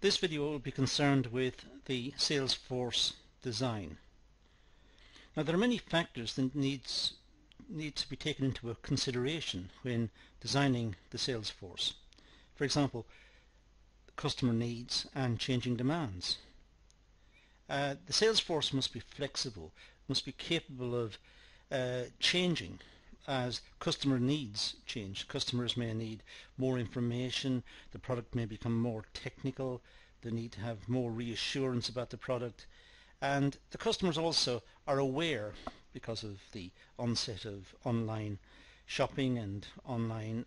This video will be concerned with the Salesforce design. Now there are many factors that need to be taken into consideration when designing the Salesforce. For example, customer needs and changing demands. The Salesforce must be flexible, must be capable of changing as customer needs change. Customers may need more information, the product may become more technical, they need to have more reassurance about the product, and the customers also are aware, because of the onset of online shopping and online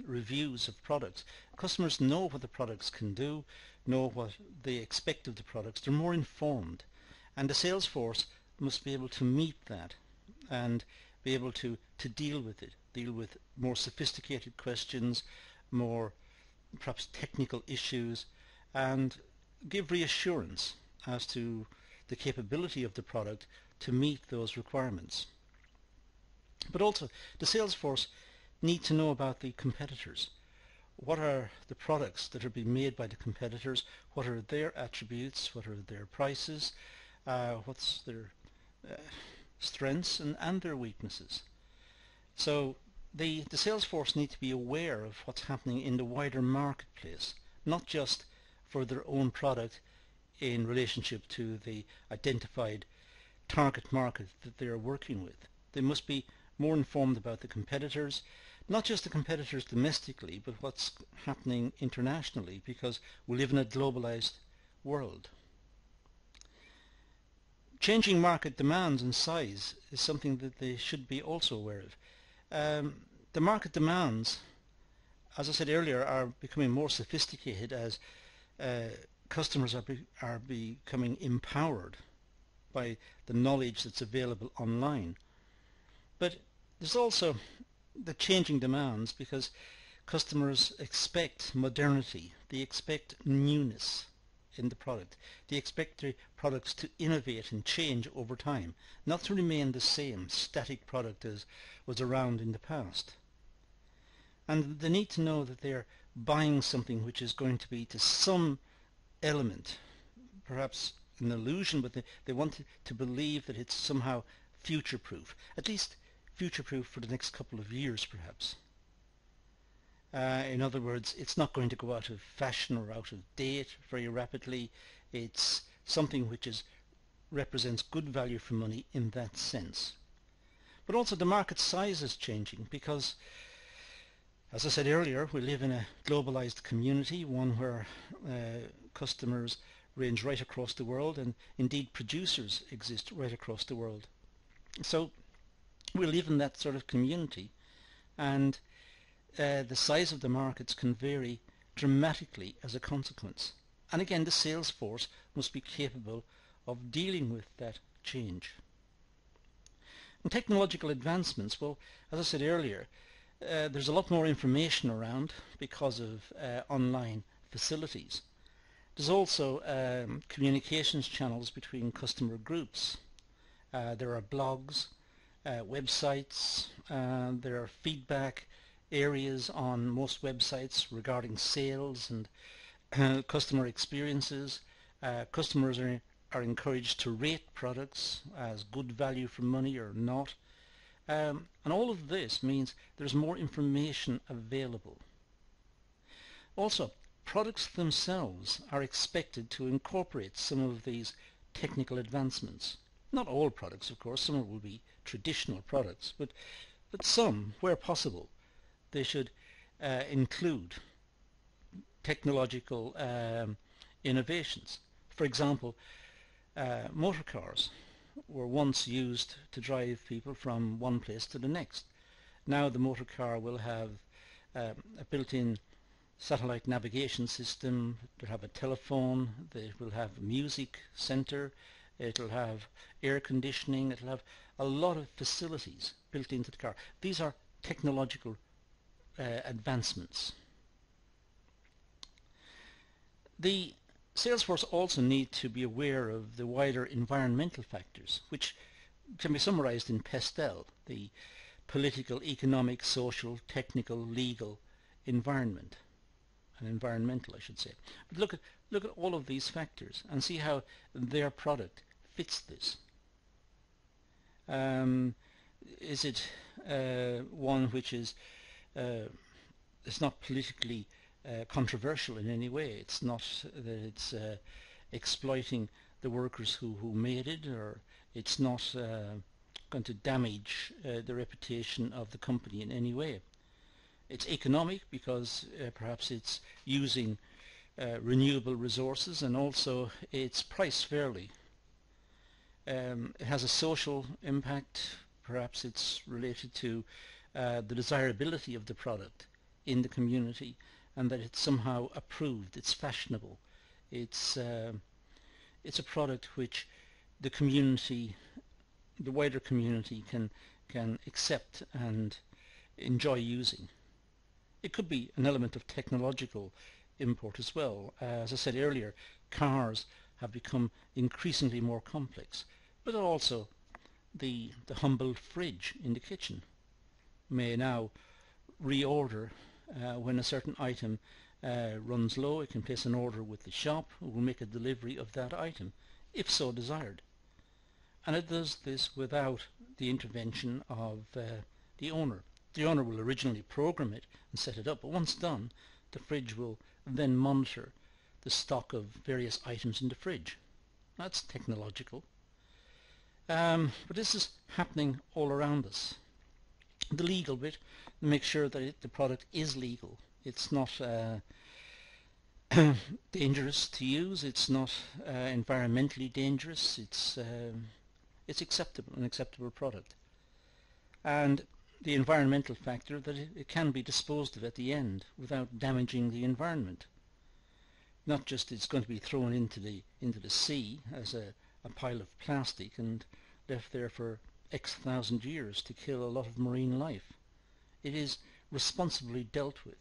reviews of products. Customers know what the products can do, know what they expect of the products, they're more informed, and the Salesforce must be able to meet that and be able to deal with it, deal with more sophisticated questions, more perhaps technical issues, and give reassurance as to the capability of the product to meet those requirements. But also the Salesforce need to know about the competitors. What are the products that are being made by the competitors? What are their attributes? What are their prices? What's their strengths and their weaknesses? So the Salesforce need to be aware of what's happening in the wider marketplace, not just for their own product in relationship to the identified target market that they are working with. They must be more informed about the competitors, not just the competitors domestically, but what's happening internationally, because we live in a globalized world. Changing market demands and size is something that they should be also aware of. The market demands, as I said earlier, are becoming more sophisticated as customers are becoming empowered by the knowledge that's available online. But there's also the changing demands because customers expect modernity, they expect newness in the product. They expect their products to innovate and change over time, not to remain the same static product as was around in the past. And they need to know that they're buying something which is going to be to some element, perhaps an illusion, but they want to believe that it's somehow future-proof, at least future-proof for the next couple of years perhaps. In other words, it's not going to go out of fashion or out of date very rapidly. It's something which represents good value for money in that sense. But also the market size is changing because, as I said earlier, we live in a globalized community, one where customers range right across the world, and indeed producers exist right across the world. So we live in that sort of community, and the size of the markets can vary dramatically as a consequence. And again, the Salesforce must be capable of dealing with that change. And technological advancements, well, as I said earlier, there's a lot more information around because of online facilities. There's also communications channels between customer groups. There are blogs, websites, there are feedback areas on most websites regarding sales and customer experiences. Customers are encouraged to rate products as good value for money or not. And all of this means there's more information available. Also, products themselves are expected to incorporate some of these technical advancements. Not all products, of course, some will be traditional products, but some, where possible, they should include technological innovations. For example, motor cars were once used to drive people from one place to the next. Now the motor car will have a built-in satellite navigation system, it will have a telephone, it will have a music center, it will have air conditioning, it will have a lot of facilities built into the car. These are technological advancements. The Salesforce also need to be aware of the wider environmental factors, which can be summarized in PESTEL, the political, economic, social, technical, legal environment. and environmental, I should say. But look at all of these factors and see how their product fits this. Is it one which is it's not politically controversial in any way? It's not that it's exploiting the workers who made it, or it's not going to damage the reputation of the company in any way. It's economic because perhaps it's using renewable resources, and also it's priced fairly. It has a social impact. Perhaps it's related to the desirability of the product in the community, and that it's somehow approved, it's fashionable. It's a product which the community, the wider community, can accept and enjoy using. It could be an element of technological import as well. As I said earlier, cars have become increasingly more complex, but also the humble fridge in the kitchen may now reorder when a certain item runs low. It can place an order with the shop who will make a delivery of that item if so desired, and it does this without the intervention of the owner. The owner will originally program it and set it up, but once done, the fridge will then monitor the stock of various items in the fridge. That's technological. But this is happening all around us. The legal bit, make sure that the product is legal. It's not dangerous to use. It's not environmentally dangerous. It's acceptable, an acceptable product. And the environmental factor, that it can be disposed of at the end without damaging the environment. Not just it's going to be thrown into the sea as a pile of plastic and left there for X thousand years to kill a lot of marine life. It is responsibly dealt with.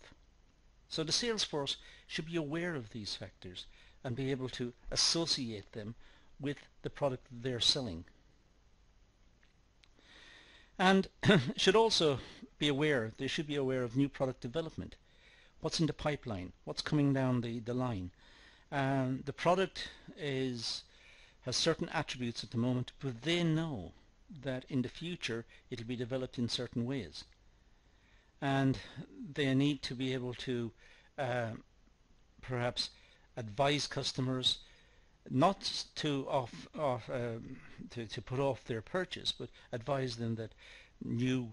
So the sales force should be aware of these factors and be able to associate them with the product they're selling. And should also be aware, they should be aware of new product development. What's in the pipeline? What's coming down the line? The product has certain attributes at the moment, but they know that in the future it'll be developed in certain ways. And they need to be able to perhaps advise customers not to put off their purchase, but advise them that new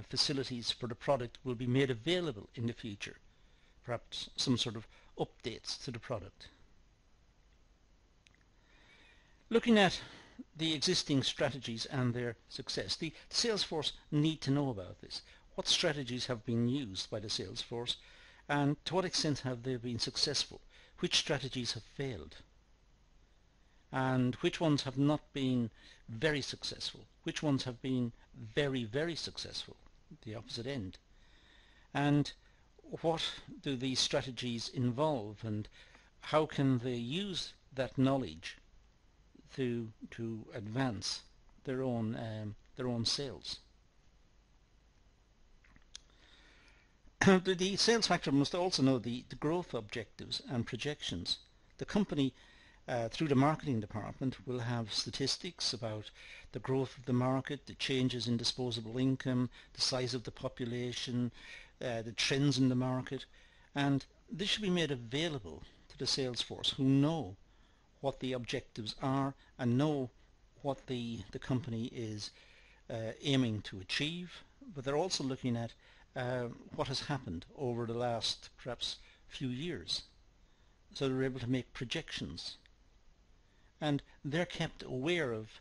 facilities for the product will be made available in the future. Perhaps some sort of updates to the product. Looking at the existing strategies and their success, the sales force need to know about this. What strategies have been used by the sales force, and to what extent have they been successful? Which strategies have failed? And which ones have not been very successful? Which ones have been very, very successful, the opposite end? And what do these strategies involve, and how can they use that knowledge to advance their own sales? The sales factor must also know the growth objectives and projections. The company, through the marketing department, will have statistics about the growth of the market, the changes in disposable income, the size of the population, the trends in the market, and this should be made available to the sales force, who know what the objectives are and know what the company is aiming to achieve, but they're also looking at what has happened over the last perhaps few years, so they're able to make projections, and they're kept aware of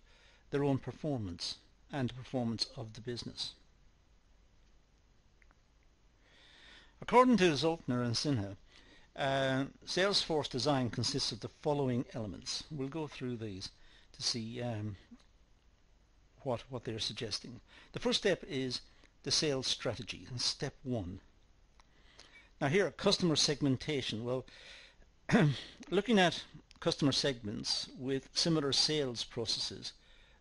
their own performance and the performance of the business. According to Zoltner and Sinha, Salesforce design consists of the following elements. We'll go through these to see what they're suggesting. The first step is the sales strategy, step 1. Now here, customer segmentation. Well, looking at customer segments with similar sales processes,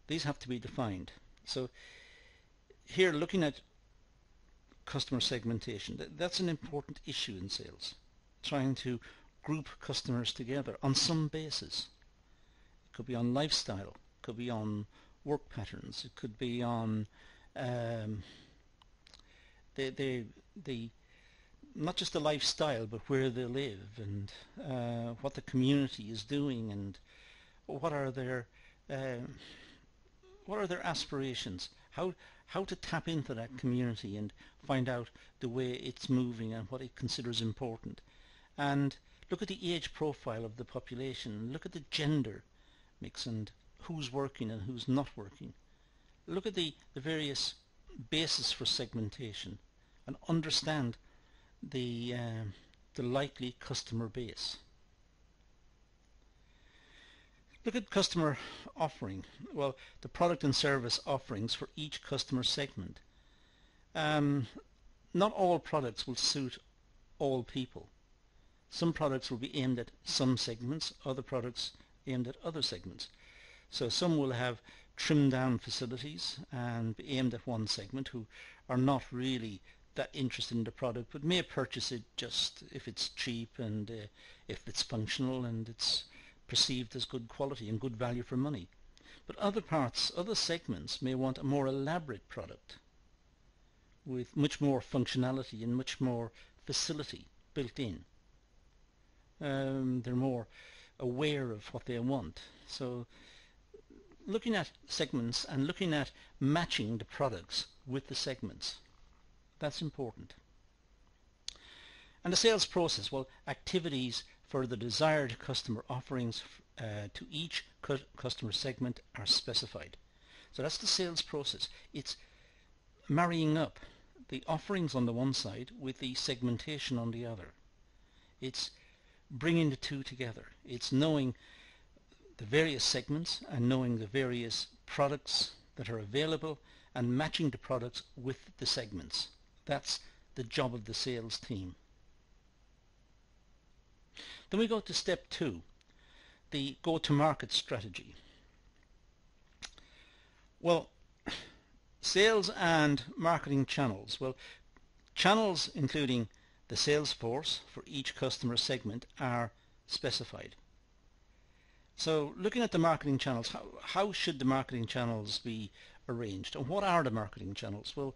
these have to be defined. So here, looking at customer segmentation, that's an important issue in sales. trying to group customers together on some basis. It could be on lifestyle, it could be on work patterns, it could be on the not just the lifestyle, but where they live, and what the community is doing, and what are their aspirations, how to tap into that community and find out the way it's moving and what it considers important. And look at the age profile of the population, look at the gender mix and who's working and who's not working. Look at the various bases for segmentation and understand the likely customer base. Look at customer offering. Well, the product and service offerings for each customer segment. Not all products will suit all people. Some products will be aimed at some segments, other products aimed at other segments. So some will have trimmed down facilities and be aimed at one segment who are not really that interested in the product, but may purchase it just if it's cheap and if it's functional and it's perceived as good quality and good value for money. But other segments may want a more elaborate product with much more functionality and much more facility built in. They're more aware of what they want. So looking at segments and looking at matching the products with the segments, that's important. And the sales process, well, activities for the desired customer offerings to each customer segment are specified. So that's the sales process. It's marrying up the offerings on the one side with the segmentation on the other. It's bringing the two together. It's knowing the various segments and knowing the various products that are available and matching the products with the segments. That's the job of the sales team. Then we go to step 2, the go-to-market strategy. Well, sales and marketing channels. Well, channels including the sales force for each customer segment are specified. So looking at the marketing channels, how should the marketing channels be arranged? And what are the marketing channels? Well,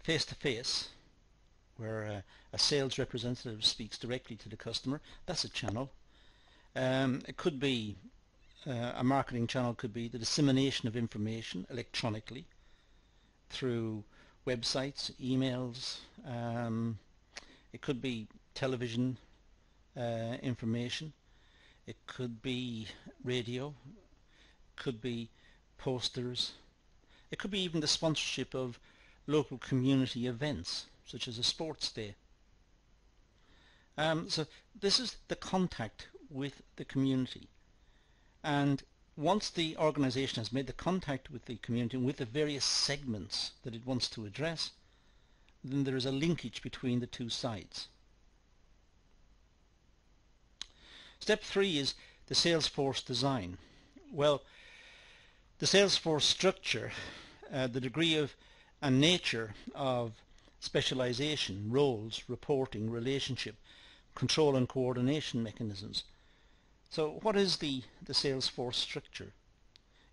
face-to-face, where a sales representative speaks directly to the customer, that's a channel. It could be a marketing channel could be the dissemination of information electronically through websites, emails. It could be television information. It could be radio. It could be posters. It could be even the sponsorship of local community events, such as a sports day. So this is the contact with the community. And once the organization has made the contact with the community and with the various segments that it wants to address, then there is a linkage between the two sides. Step 3 is the Salesforce design. Well, the Salesforce structure, the degree of and nature of specialization, roles, reporting, relationship, control and coordination mechanisms. So what is the Salesforce structure?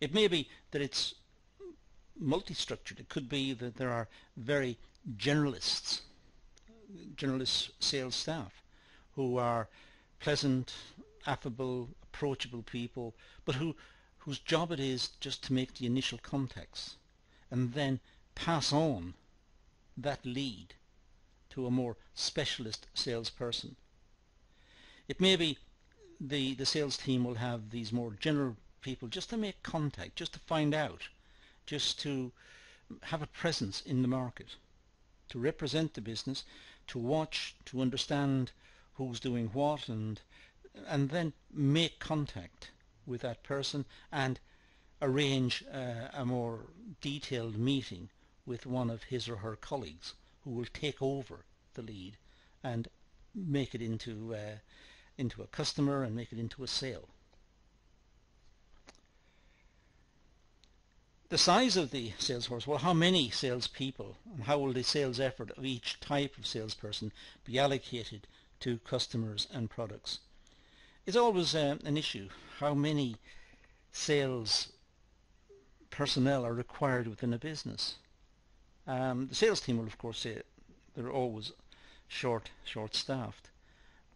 It may be that it's multi-structured. It could be that there are very generalist sales staff who are pleasant, affable, approachable people, but whose job it is just to make the initial contacts and then pass on that lead to a more specialist salesperson. It may be the sales team will have these more general people just to make contact, just to find out, just to have a presence in the market, to represent the business, to watch, to understand who's doing what, and then make contact with that person and arrange a more detailed meeting with one of his or her colleagues who will take over the lead and make it into a customer and make it into a sale. The size of the sales force, well, how many salespeople and how will the sales effort of each type of salesperson be allocated to customers and products. It's always an issue how many sales personnel are required within a business. The sales team will of course say they're always short-staffed,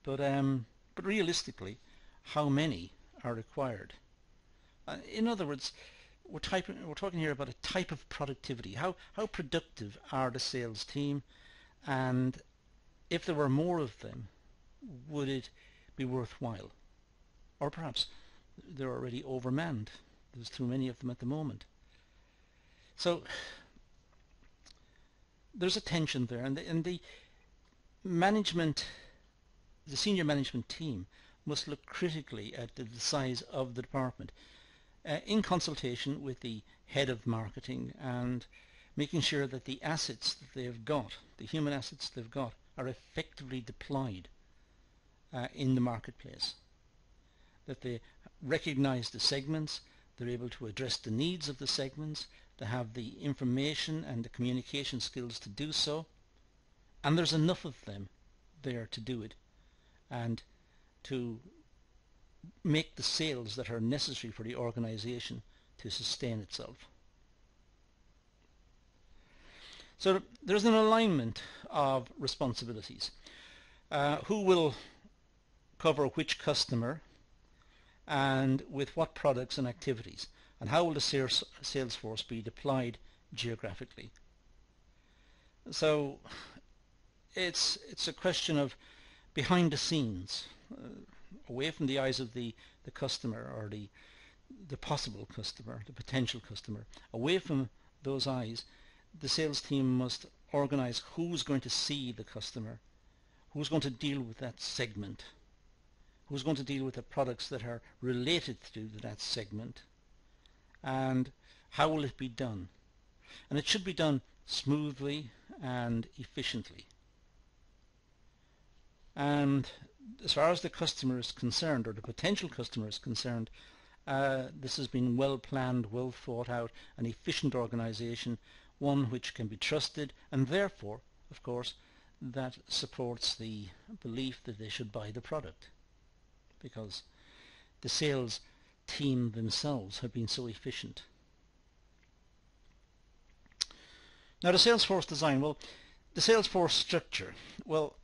but realistically, how many are required? In other words, we're talking here about a type of productivity. How productive are the sales team, and if there were more of them, would it be worthwhile? Or perhaps they're already overmanned. There's too many of them at the moment. So there's a tension there, and the management, the senior management team, must look critically at the size of the department in consultation with the head of marketing, and making sure that the assets that they've got, the human assets they've got, are effectively deployed in the marketplace. That they recognize the segments, they're able to address the needs of the segments, they have the information and the communication skills to do so, and there's enough of them there to do it and to make the sales that are necessary for the organization to sustain itself. So there's an alignment of responsibilities. Who will cover which customer and with what products and activities, and how will the sales force be deployed geographically? So it's a question of behind the scenes, away from the eyes of the customer, or the possible customer, the potential customer. Away from those eyes, the sales team must organize who's going to see the customer, who's going to deal with that segment, who's going to deal with the products that are related to that segment, and how will it be done. And it should be done smoothly and efficiently. And as far as the customer is concerned, or the potential customer is concerned, this has been well planned, well thought out, an efficient organization, one which can be trusted, and therefore, of course, that supports the belief that they should buy the product, because the sales team themselves have been so efficient. Now the sales force design, well, the sales force structure, well,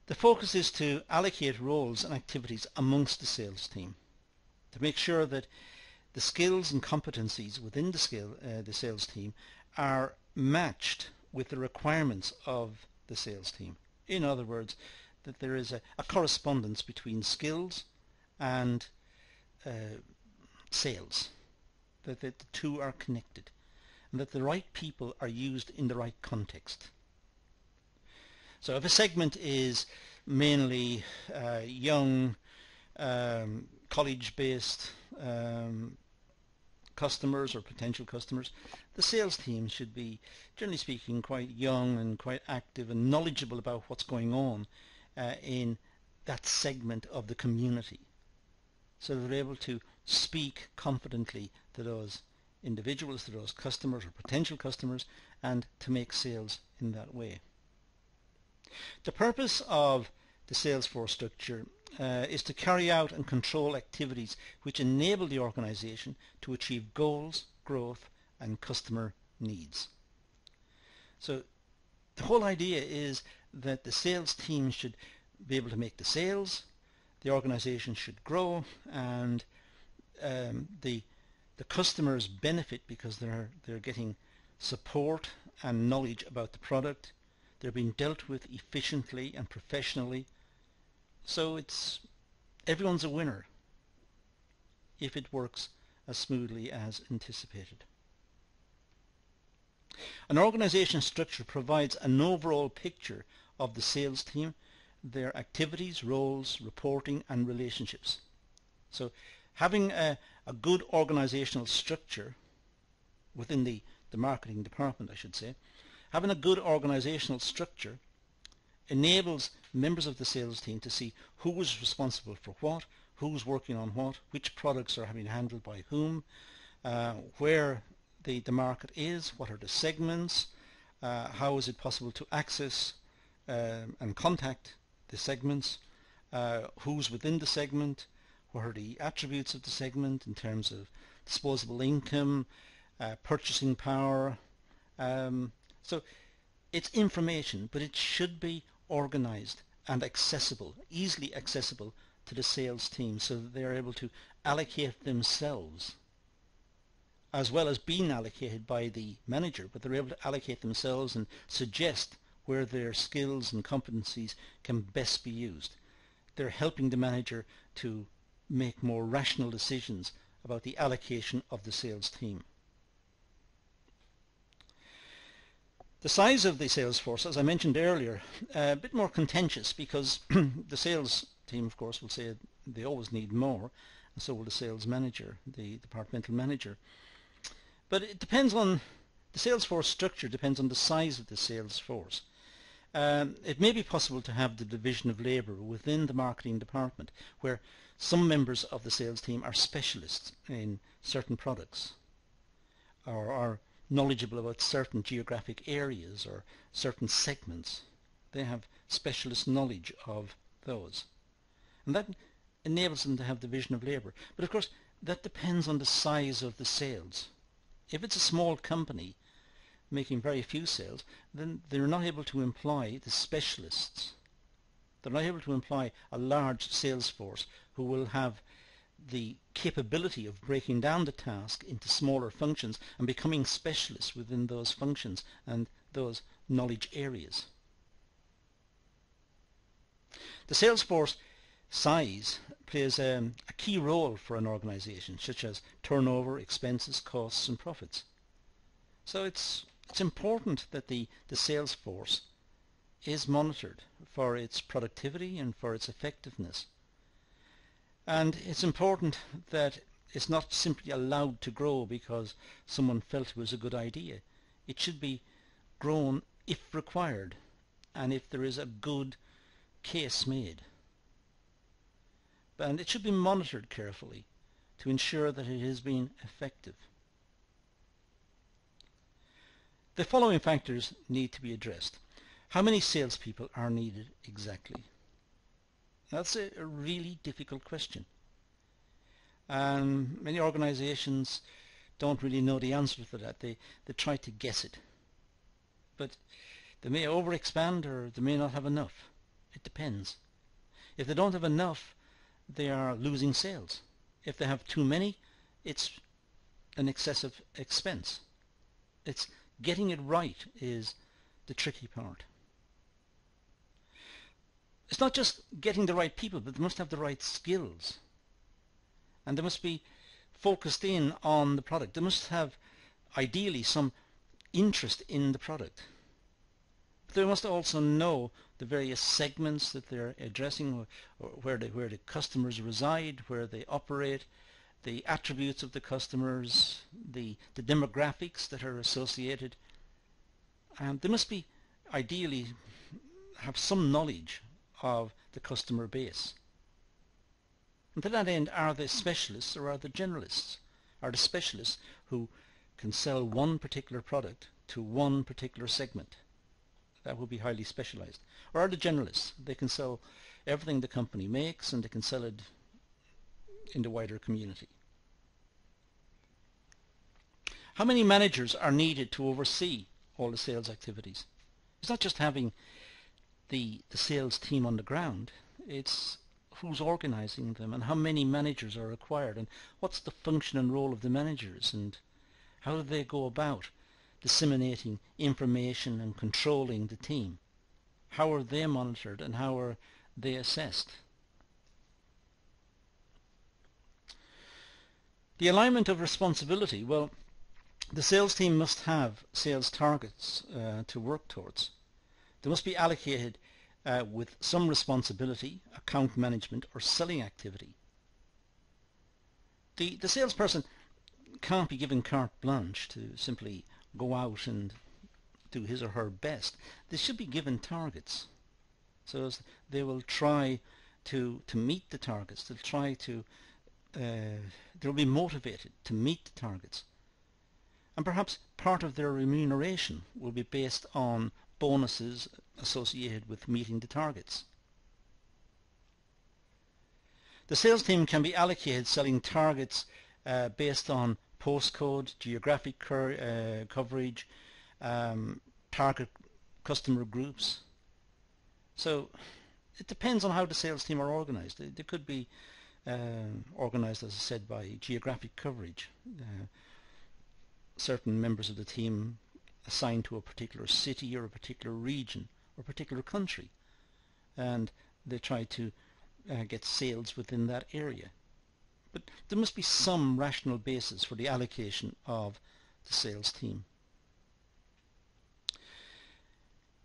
the focus is to allocate roles and activities amongst the sales team to make sure that the skills and competencies within the sales team are matched with the requirements of the sales team. In other words, that there is a correspondence between skills and sales, that the two are connected, and that the right people are used in the right context. So if a segment is mainly young, college-based customers or potential customers, the sales team should be, generally speaking, quite young and quite active and knowledgeable about what's going on in that segment of the community, so that they're able to speak confidently to those individuals, to those customers or potential customers, and to make sales in that way. The purpose of the sales force structure is to carry out and control activities which enable the organization to achieve goals, growth, and customer needs. So the whole idea is that the sales team should be able to make the sales, the organization should grow, and the customers benefit because they're getting support and knowledge about the product. They're being dealt with efficiently and professionally. So everyone's a winner if it works as smoothly as anticipated. An organization structure provides an overall picture of the sales team, their activities, roles, reporting, and relationships. So having a good organizational structure within the marketing department, I should say, having a good organizational structure enables members of the sales team to see who is responsible for what, who's working on what, which products are being handled by whom, where the market is, what are the segments, how is it possible to access and contact the segments, who's within the segment, what are the attributes of the segment in terms of disposable income, purchasing power. So it's information, but it should be organized and accessible, easily accessible to the sales team, so that they are able to allocate themselves, as well as being allocated by the manager, but they're able to allocate themselves and suggest where their skills and competencies can best be used. They're helping the manager to make more rational decisions about the allocation of the sales team. The size of the sales force, as I mentioned earlier, a bit more contentious, because the sales team, of course, will say they always need more, and so will the sales manager, the departmental manager. But it depends on, the sales force structure depends on the size of the sales force. It may be possible to have the division of labour within the marketing department, where some members of the sales team are specialists in certain products, or are knowledgeable about certain geographic areas or certain segments. They have specialist knowledge of those, and that enables them to have division of labour. But of course that depends on the size of the sales. If it's a small company making very few sales, then they're not able to employ the specialists. They're not able to employ a large sales force who will have the capability of breaking down the task into smaller functions and becoming specialists within those functions and those knowledge areas. The sales force size plays a key role for an organization, such as turnover, expenses, costs and profits. So it's important that the sales force is monitored for its productivity and for its effectiveness. And it's important that it's not simply allowed to grow because someone felt it was a good idea. It should be grown if required and if there is a good case made. And it should be monitored carefully to ensure that it has been effective. The following factors need to be addressed. How many salespeople are needed exactly? That's a really difficult question. And many organizations don't really know the answer to that. They try to guess it. But they may overexpand or they may not have enough. It depends. If they don't have enough, they are losing sales. If they have too many, it's an excessive expense. It's getting it right is the tricky part. It's not just getting the right people, but they must have the right skills. And they must be focused in on the product. They must have, ideally, some interest in the product. But they must also know the various segments that they're addressing, or where the customers reside, where they operate, the attributes of the customers, the demographics that are associated. And they must be, ideally, have some knowledge of the customer base. And to that end, are they specialists or are they generalists? Are the specialists who can sell one particular product to one particular segment? That would be highly specialized. Or are the generalists? They can sell everything the company makes and they can sell it in the wider community. How many managers are needed to oversee all the sales activities? It's not just having the sales team on the ground, it's who's organizing them and how many managers are required and what's the function and role of the managers and how do they go about disseminating information and controlling the team. How are they monitored and how are they assessed? The alignment of responsibility, well, the sales team must have sales targets to work towards. They must be allocated with some responsibility, account management or selling activity. The salesperson can't be given carte blanche to simply go out and do his or her best. They should be given targets. So they will try to meet the targets. They'll try to, they'll be motivated to meet the targets. And perhaps part of their remuneration will be based on bonuses associated with meeting the targets. The sales team can be allocated selling targets based on postcode, geographic coverage, target customer groups. So it depends on how the sales team are organized. They could be organized, as I said, by geographic coverage. Certain members of the team assigned to a particular city or a particular region or a particular country, and they try to get sales within that area. But there must be some rational basis for the allocation of the sales team.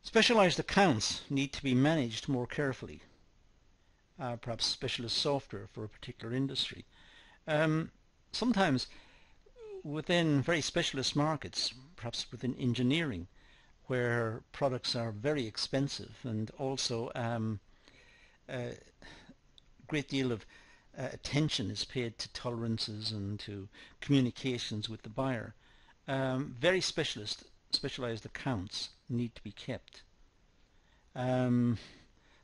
Specialized accounts need to be managed more carefully. Perhaps specialist software for a particular industry. Sometimes within very specialist markets, perhaps within engineering, where products are very expensive and also a great deal of attention is paid to tolerances and to communications with the buyer, very specialized accounts need to be kept.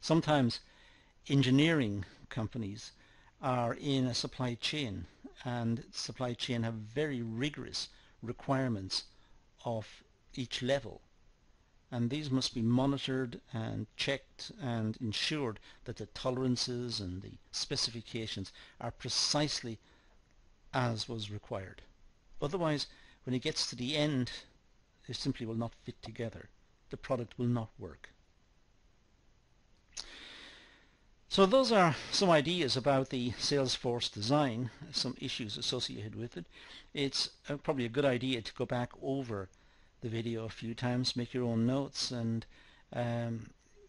Sometimes engineering companies are in a supply chain, and supply chain have very rigorous requirements of each level, and these must be monitored and checked and ensured that the tolerances and the specifications are precisely as was required. Otherwise, when it gets to the end, they simply will not fit together. The product will not work. So those are some ideas about the sales force design, some issues associated with it. It's probably a good idea to go back over the video a few times, make your own notes, and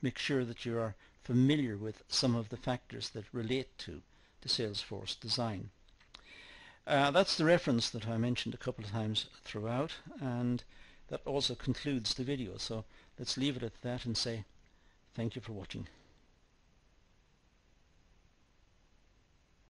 make sure that you are familiar with some of the factors that relate to the sales force design. That's the reference that I mentioned a couple of times throughout, and that also concludes the video. So let's leave it at that and say thank you for watching.